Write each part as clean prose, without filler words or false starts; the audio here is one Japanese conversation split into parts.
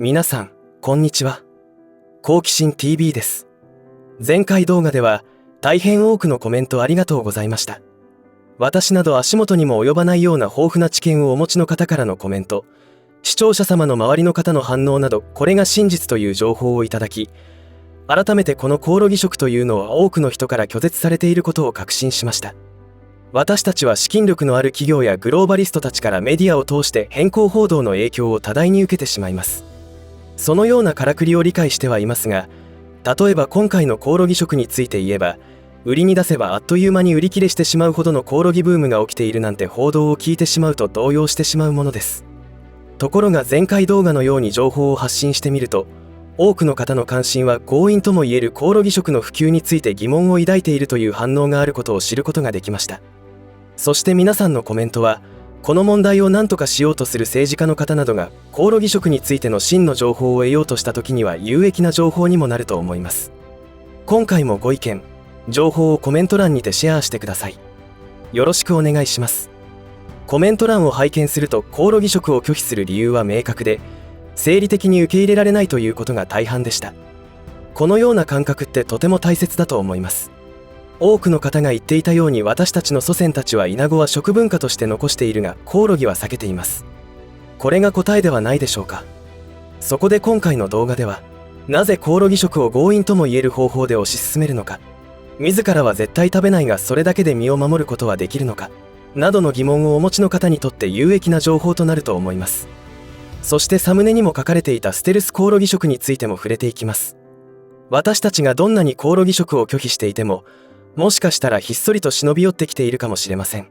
皆さん、こんにちは。好奇心 TV です。前回動画では大変多くのコメントありがとうございました。私など足元にも及ばないような豊富な知見をお持ちの方からのコメント、視聴者様の周りの方の反応など、これが真実という情報をいただき、改めてこのコオロギ食というのは多くの人から拒絶されていることを確信しました。私たちは資金力のある企業やグローバリストたちからメディアを通して偏向報道の影響を多大に受けてしまいます。そのようなからくりを理解してはいますが、例えば今回のコオロギ食について言えば、売りに出せばあっという間に売り切れしてしまうほどのコオロギブームが起きているなんて報道を聞いてしまうと動揺してしまうものです。ところが前回動画のように情報を発信してみると、多くの方の関心は強引ともいえるコオロギ食の普及について疑問を抱いているという反応があることを知ることができました。そして皆さんのコメントは、この問題を何とかしようとする政治家の方などがコオロギ食についての真の情報を得ようとした時には有益な情報にもなると思います。今回もご意見、情報をコメント欄にてシェアしてください。よろしくお願いします。コメント欄を拝見すると、コオロギ食を拒否する理由は明確で、生理的に受け入れられないということが大半でした。このような感覚ってとても大切だと思います。多くの方が言っていたように、私たちの祖先たちはイナゴは食文化として残しているが、コオロギは避けています。これが答えではないでしょうか。そこで今回の動画では、なぜコオロギ食を強引とも言える方法で推し進めるのか、自らは絶対食べないがそれだけで身を守ることはできるのかなどの疑問をお持ちの方にとって有益な情報となると思います。そしてサムネにも書かれていたステルスコオロギ食についても触れていきます。私たちがどんなにコオロギ食を拒否していても、もしかしたらひっそりと忍び寄ってきているかもしれません。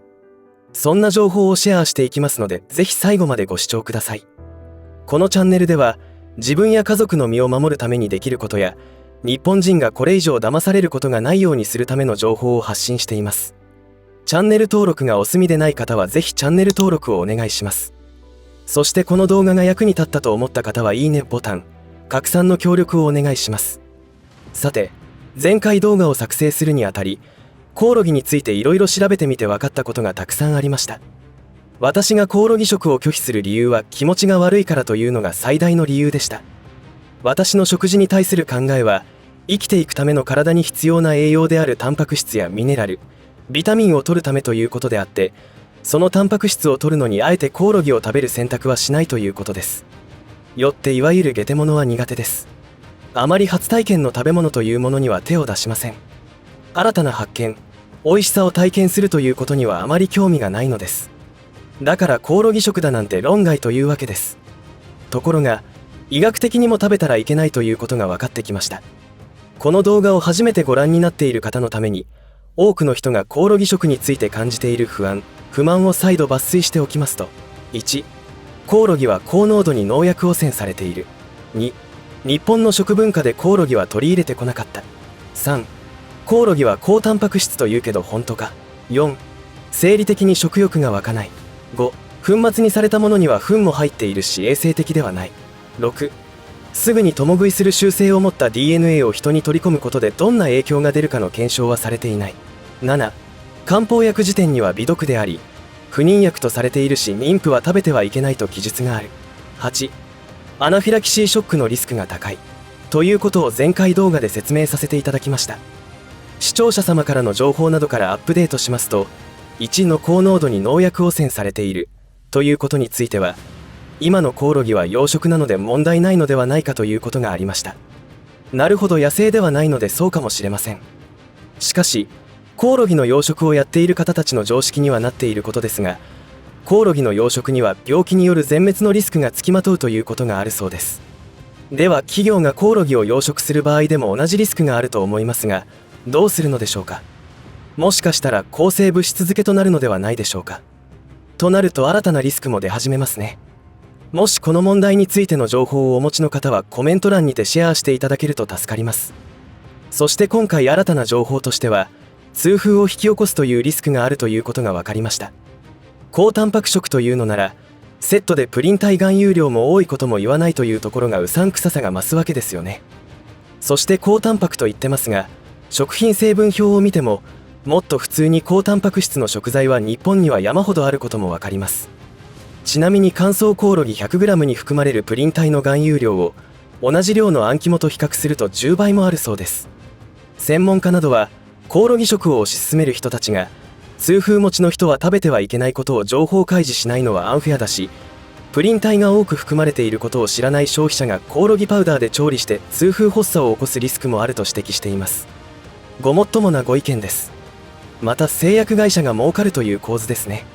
そんな情報をシェアしていきますので、ぜひ最後までご視聴ください。このチャンネルでは、自分や家族の身を守るためにできることや、日本人がこれ以上騙されることがないようにするための情報を発信しています。チャンネル登録がお済みでない方はぜひチャンネル登録をお願いします。そしてこの動画が役に立ったと思った方はいいねボタン、拡散の協力をお願いします。さて、前回動画を作成するにあたり、コオロギについていろいろ調べてみて分かったことがたくさんありました。私がコオロギ食を拒否する理由は気持ちが悪いからというのが最大の理由でした。私の食事に対する考えは、生きていくための体に必要な栄養であるタンパク質やミネラル、ビタミンを摂るためということであって、そのタンパク質を摂るのにあえてコオロギを食べる選択はしないということです。よっていわゆるゲテモノは苦手です。あまり初体験の食べ物というものには手を出しません。新たな発見、美味しさを体験するということにはあまり興味がないのです。だからコオロギ食だなんて論外というわけです。ところが、医学的にも食べたらいけないということが分かってきました。この動画を初めてご覧になっている方のために、多くの人がコオロギ食について感じている不安、不満を再度抜粋しておきますと、1、コオロギは高濃度に農薬汚染されている。2、日本の食文化でコオロギは取り入れてこなかった。3、コオロギは高タンパク質というけど本当か。4、生理的に食欲が湧かない。5、粉末にされたものには糞も入っているし衛生的ではない。6、すぐに共食いする習性を持った DNA を人に取り込むことでどんな影響が出るかの検証はされていない。7、漢方薬辞典には微毒であり、不妊薬とされているし妊婦は食べてはいけないと記述がある。8、アナフィラキシーショックのリスクが高いということを前回動画で説明させていただきました。視聴者様からの情報などからアップデートしますと、1の高濃度に農薬汚染されているということについては、今のコオロギは養殖なので問題ないのではないかということがありました。なるほど、野生ではないのでそうかもしれません。しかし、コオロギの養殖をやっている方たちの常識にはなっていることですが、コオロギの養殖には病気による全滅のリスクがつきまとうということがあるそうです。では企業がコオロギを養殖する場合でも同じリスクがあると思いますが、どうするのでしょうか。もしかしたら抗生物質漬けとなるのではないでしょうか。となると新たなリスクも出始めますね。もしこの問題についての情報をお持ちの方はコメント欄にてシェアしていただけると助かります。そして今回新たな情報としては、痛風を引き起こすというリスクがあるということが分かりました。高タンパク食というのなら、セットでプリン体含有量も多いことも言わないというところがうさんくささが増すわけですよね。そして高タンパクと言ってますが、食品成分表を見ても、もっと普通に高タンパク質の食材は日本には山ほどあることも分かります。ちなみに乾燥コオロギ 100g に含まれるプリン体の含有量を同じ量のあん肝と比較すると10倍もあるそうです。専門家などはコオロギ食を推し進める人たちが痛風持ちの人は食べてはいけないことを情報開示しないのはアンフェアだし、プリン体が多く含まれていることを知らない消費者がコオロギパウダーで調理して痛風発作を起こすリスクもあると指摘しています。ごもっともなご意見です。また製薬会社が儲かるという構図ですね。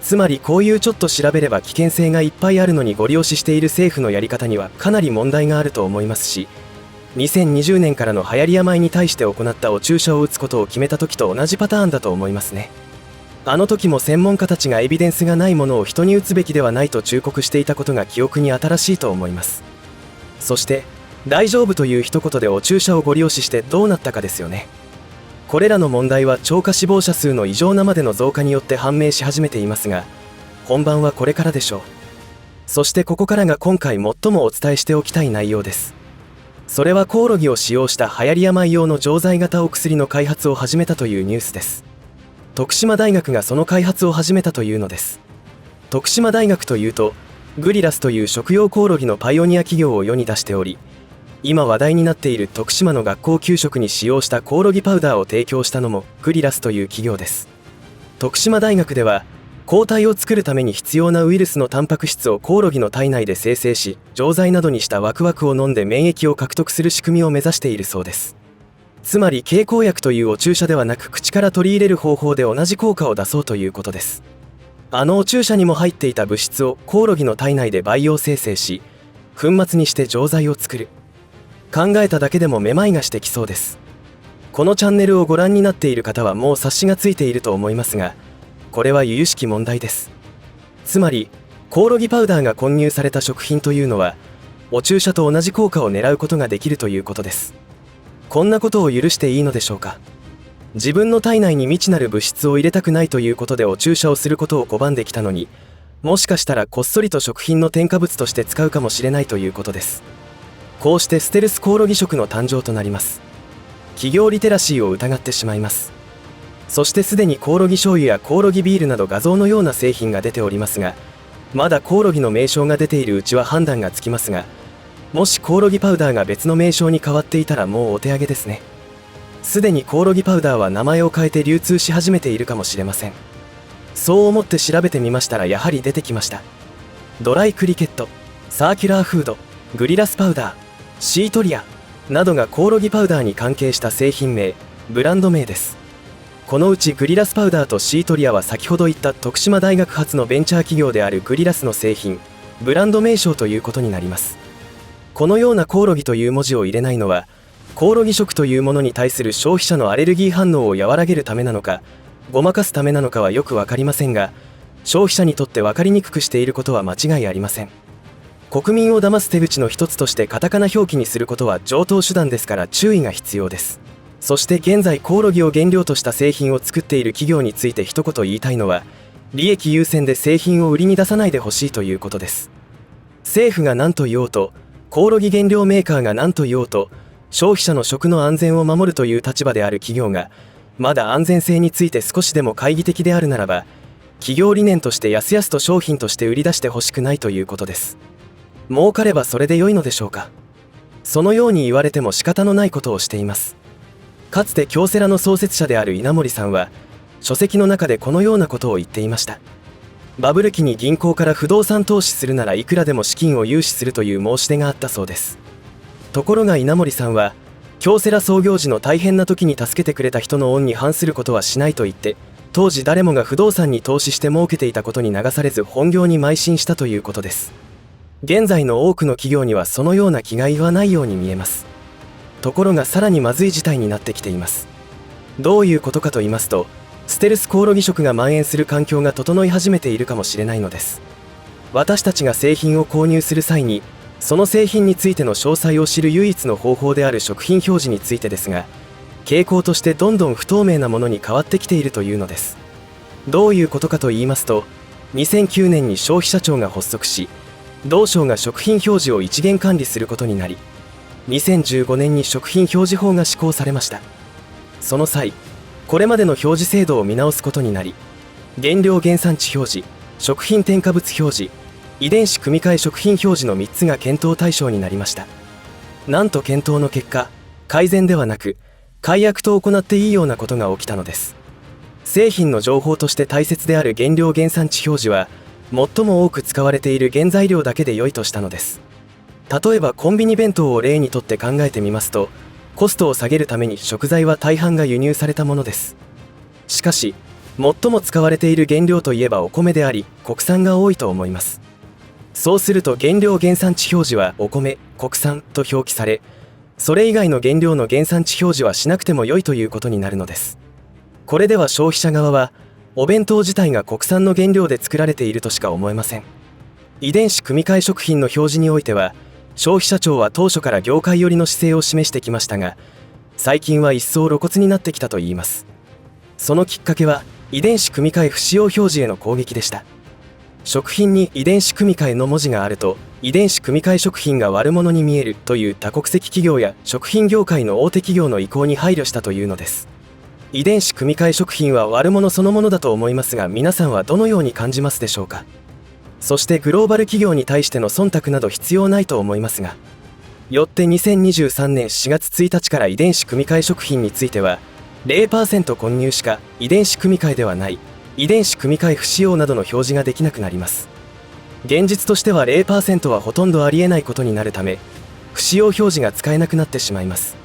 つまりこういうちょっと調べれば危険性がいっぱいあるのにご利用ししている政府のやり方にはかなり問題があると思いますし、2020年からの流行り病に対して行ったお注射を打つことを決めた時と同じパターンだと思いますね。あの時も専門家たちがエビデンスがないものを人に打つべきではないと忠告していたことが記憶に新しいと思います。そして大丈夫という一言でお注射をご利用ししてどうなったかですよね。これらの問題は超過死亡者数の異常なまでの増加によって判明し始めていますが、本番はこれからでしょう。そしてここからが今回最もお伝えしておきたい内容です。それはコオロギを使用した流行り病用の錠剤型お薬の開発を始めたというニュースです。徳島大学がその開発を始めたというのです。徳島大学というとグリラスという食用コオロギのパイオニア企業を世に出しており、今話題になっている徳島の学校給食に使用したコオロギパウダーを提供したのもグリラスという企業です。徳島大学では抗体を作るために必要なウイルスのタンパク質をコオロギの体内で生成し、錠剤などにしたワクワクを飲んで免疫を獲得する仕組みを目指しているそうです。つまり経口薬というお注射ではなく口から取り入れる方法で同じ効果を出そうということです。あのお注射にも入っていた物質をコオロギの体内で培養生成し、粉末にして錠剤を作る。考えただけでもめまいがしてきそうです。このチャンネルをご覧になっている方はもう察しがついていると思いますが、これは由々しき問題です。つまりコオロギパウダーが混入された食品というのはお注射と同じ効果を狙うことができるということです。こんなことを許していいのでしょうか。自分の体内に未知なる物質を入れたくないということでお注射をすることを拒んできたのに、もしかしたらこっそりと食品の添加物として使うかもしれないということです。こうしてステルスコオロギ食の誕生となります。企業リテラシーを疑ってしまいます。そしてすでにコオロギ醤油やコオロギビールなど画像のような製品が出ておりますが、まだコオロギの名称が出ているうちは判断がつきますが、もしコオロギパウダーが別の名称に変わっていたらもうお手上げですね。すでにコオロギパウダーは名前を変えて流通し始めているかもしれません。そう思って調べてみましたらやはり出てきました。ドライクリケット、サーキュラーフード、グリラスパウダー、シートリアなどがコオロギパウダーに関係した製品名、ブランド名です。このうちグリラスパウダーとシートリアは先ほど言った徳島大学発のベンチャー企業であるグリラスの製品、ブランド名称ということになります。このようなコオロギという文字を入れないのは、コオロギ食というものに対する消費者のアレルギー反応を和らげるためなのか、ごまかすためなのかはよく分かりませんが、消費者にとって分かりにくくしていることは間違いありません。国民を騙す手口の一つとしてカタカナ表記にすることは常套手段ですから注意が必要です。そして現在コオロギを原料とした製品を作っている企業について一言言いたいのは、利益優先で製品を売りに出さないでほしいということです。政府が何と言おうと、コオロギ原料メーカーが何と言おうと、消費者の食の安全を守るという立場である企業がまだ安全性について少しでも懐疑的であるならば、企業理念としてやすやすと商品として売り出してほしくないということです。儲かればそれで良いのでしょうか。そのように言われても仕方のないことをしています。かつて京セラの創設者である稲森さんは書籍の中でこのようなことを言っていました。バブル期に銀行から不動産投資するならいくらでも資金を融資するという申し出があったそうです。ところが稲森さんは京セラ創業時の大変な時に助けてくれた人の恩に反することはしないと言って、当時誰もが不動産に投資して儲けていたことに流されず本業に邁進したということです。現在の多くの企業にはそのような気概はないように見えます。ところがさらにまずい事態になってきています。どういうことかと言いますと、ステルスコオロギ食が蔓延する環境が整い始めているかもしれないのです。私たちが製品を購入する際にその製品についての詳細を知る唯一の方法である食品表示についてですが、傾向としてどんどん不透明なものに変わってきているというのです。どういうことかと言いますと、2009年に消費者庁が発足し、同省が食品表示を一元管理することになり、2015年に食品表示法が施行されました。その際、これまでの表示制度を見直すことになり、原料原産地表示、食品添加物表示、遺伝子組み換え食品表示の3つが検討対象になりました。なんと検討の結果、改善ではなく改悪と行っていいようなことが起きたのです。製品の情報として大切である原料原産地表示は、最も多く使われている原材料だけで良いとしたのです。例えばコンビニ弁当を例にとって考えてみますと、コストを下げるために食材は大半が輸入されたものです。しかし最も使われている原料といえばお米であり、国産が多いと思います。そうすると原料原産地表示はお米、国産と表記され、それ以外の原料の原産地表示はしなくても良いということになるのです。これでは消費者側はお弁当自体が国産の原料で作られているとしか思えません。遺伝子組み換え食品の表示においては、消費者庁は当初から業界寄りの姿勢を示してきましたが、最近は一層露骨になってきたといいます。そのきっかけは遺伝子組み換え不使用表示への攻撃でした。食品に遺伝子組み換えの文字があると、遺伝子組み換え食品が悪者に見えるという多国籍企業や食品業界の大手企業の意向に配慮したというのです。遺伝子組み換え食品は悪者そのものだと思いますが、皆さんはどのように感じますでしょうか。そしてグローバル企業に対しての忖度など必要ないと思いますが、よって2023年4月1日から遺伝子組み換え食品については 0% 混入しか遺伝子組み換えではない、遺伝子組み換え不使用などの表示ができなくなります。現実としては 0% はほとんどありえないことになるため、不使用表示が使えなくなってしまいます。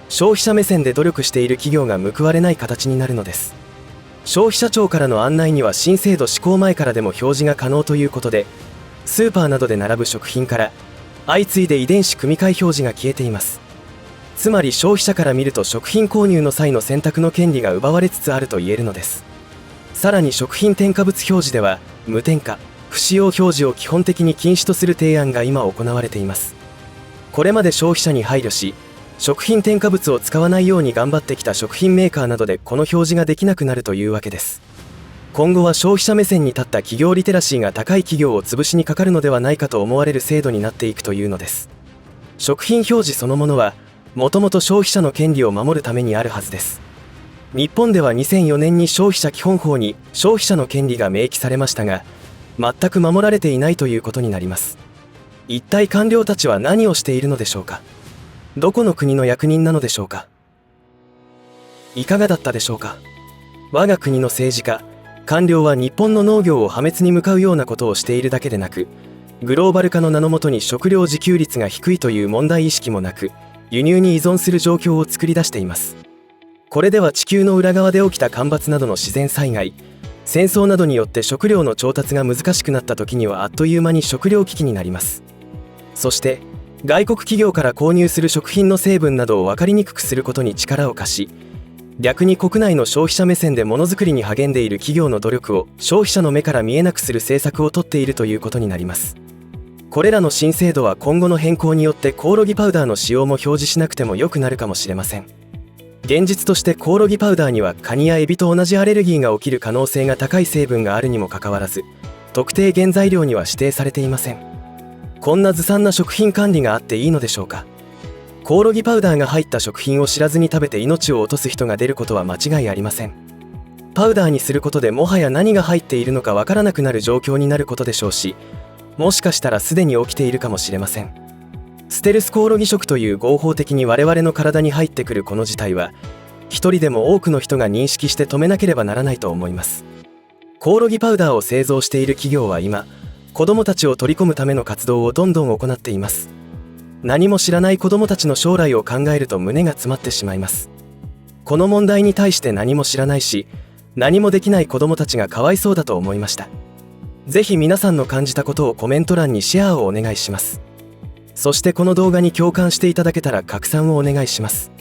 消費者目線で努力している企業が報われない形になるのです。消費者庁からの案内には新制度施行前からでも表示が可能ということで、スーパーなどで並ぶ食品から相次いで遺伝子組み換え表示が消えています。つまり消費者から見ると食品購入の際の選択の権利が奪われつつあると言えるのです。さらに食品添加物表示では無添加、不使用表示を基本的に禁止とする提案が今行われています。これまで消費者に配慮し、食品添加物を使わないように頑張ってきた食品メーカーなどでこの表示ができなくなるというわけです。今後は消費者目線に立った企業リテラシーが高い企業を潰しにかかるのではないかと思われる制度になっていくというのです。食品表示そのものはもともと消費者の権利を守るためにあるはずです。日本では2004年に消費者基本法に消費者の権利が明記されましたが、全く守られていないということになります。一体官僚たちは何をしているのでしょうか。どこの国の役人なのでしょうか。いかがだったでしょうか。我が国の政治家、官僚は日本の農業を破滅に向かうようなことをしているだけでなく、グローバル化の名のもとに食料自給率が低いという問題意識もなく、輸入に依存する状況を作り出しています。これでは地球の裏側で起きた干ばつなどの自然災害、戦争などによって食料の調達が難しくなった時にはあっという間に食料危機になります。そして外国企業から購入する食品の成分などを分かりにくくすることに力を貸し、逆に国内の消費者目線でものづくりに励んでいる企業の努力を消費者の目から見えなくする政策を取っているということになります。これらの新制度は今後の変更によってコオロギパウダーの使用も表示しなくても良くなるかもしれません。現実としてコオロギパウダーにはカニやエビと同じアレルギーが起きる可能性が高い成分があるにもかかわらず、特定原材料には指定されていません。こんなずさんな食品管理があっていいのでしょうか。コオロギパウダーが入った食品を知らずに食べて命を落とす人が出ることは間違いありません。パウダーにすることでもはや何が入っているのかわからなくなる状況になることでしょうし、もしかしたらすでに起きているかもしれません。ステルスコオロギ食という合法的に我々の体に入ってくるこの事態は、一人でも多くの人が認識して止めなければならないと思います。コオロギパウダーを製造している企業は今、子どもたちを取り込むための活動をどんどん行っています。何も知らない子どもたちの将来を考えると胸が詰まってしまいます。この問題に対して何も知らないし、何もできない子どもたちがかわいそうだと思いました。ぜひ皆さんの感じたことをコメント欄にシェアをお願いします。そしてこの動画に共感していただけたら拡散をお願いします。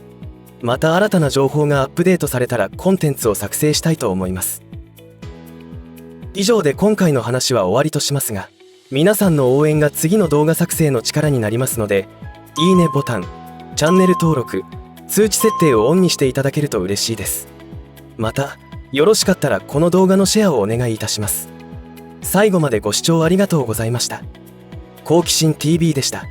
また新たな情報がアップデートされたらコンテンツを作成したいと思います。以上で今回の話は終わりとしますが、皆さんの応援が次の動画作成の力になりますので、いいねボタン、チャンネル登録、通知設定をオンにしていただけると嬉しいです。また、よろしかったらこの動画のシェアをお願いいたします。最後までご視聴ありがとうございました。好奇心 TV でした。